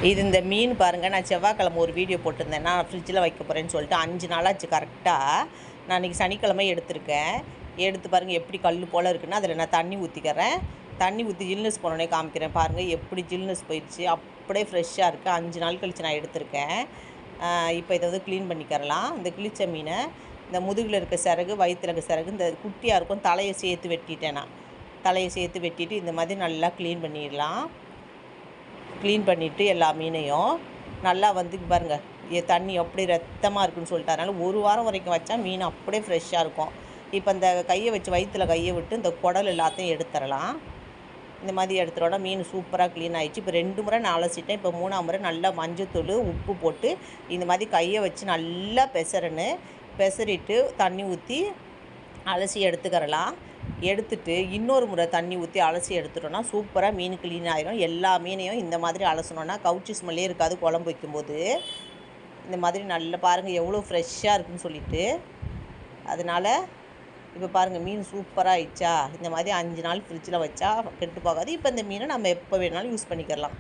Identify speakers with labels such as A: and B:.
A: இது இந்த மீன் பாருங்கள், நான் செவ்வாய்க்கிழமை ஒரு வீடியோ போட்டிருந்தேன். நான் ஃப்ரிட்ஜில் வைக்க போகிறேன்னு சொல்லிட்டு 5 நாளாச்சு கரெக்டாக. நான் இன்றைக்கி சனிக்கிழமை எடுத்திருக்கேன். எடுத்து பாருங்கள் எப்படி கல் போல் இருக்குன்னா, அதில் நான் தண்ணி ஊற்றிக்கிறேன். தண்ணி ஊற்றி ஜில்னஸ் போனோடனே காமிக்கிறேன். பாருங்கள் எப்படி ஜில்னஸ் போயிடுச்சு, அப்படியே ஃப்ரெஷ்ஷாக இருக்குது. 5 நாள் கழித்து நான் எடுத்திருக்கேன். இப்போ இதை வந்து க்ளீன் பண்ணிக்கிறலாம். இந்த கிழிச்ச மீனை இந்த முதுகில் இருக்க சிறகு, வயிற்றில் இருக்க சிறகு, இந்த குட்டியாக இருக்கும் தலையை சேர்த்து வெட்டிட்டேன். நான் தலையை சேர்த்து வெட்டிட்டு இந்த மாதிரி நல்லா க்ளீன் பண்ணிடலாம். க்ளீன் பண்ணிவிட்டு எல்லா மீனையும் நல்லா வந்து பாருங்கள் தண்ணி எப்படி ரத்தமாக இருக்குதுன்னு சொல்லிட்டு, அதனால் 1 வாரம் வரைக்கும் வச்சா மீன் அப்படியே ஃப்ரெஷ்ஷாக இருக்கும். இப்போ இந்த கையை வச்சு வயிற்றில் கையை விட்டு இந்த குடல் எல்லாத்தையும் எடுத்துடலாம். இந்த மாதிரி எடுத்துட்டோன்னா மீன் சூப்பராக க்ளீன் ஆகிடுச்சு. இப்போ 2 முறை நான் அலசிட்டேன். இப்போ 3ஆம் முறை நல்லா மஞ்சத்தூள் உப்பு போட்டு இந்த மாதிரி கையை வச்சு நல்லா பெசரிட்டு தண்ணி ஊற்றி அலசி எடுத்துக்கிறலாம். எடுத்துட்டு இன்னொரு முறை தண்ணி ஊற்றி அலசி எடுத்துட்டோன்னா சூப்பராக மீன் க்ளீன் ஆகிடும். எல்லா மீனையும் இந்த மாதிரி அலசினோன்னா கவுச்சி ஸ்மெல்லே இருக்காது. குழம்பு வைக்கும்போது இந்த மாதிரி நல்லா பாருங்கள் எவ்வளோ ஃப்ரெஷ்ஷாக இருக்குதுன்னு சொல்லிட்டு. அதனால் இப்போ பாருங்கள் மீன் சூப்பராக ஆயிடுச்சா. இந்த மாதிரி 5 நாள் ஃப்ரிட்ஜில் வச்சா கெட்டு போகாது. இப்போ இந்த மீனை நம்ம எப்போ வேணாலும் யூஸ் பண்ணிக்கலாம்.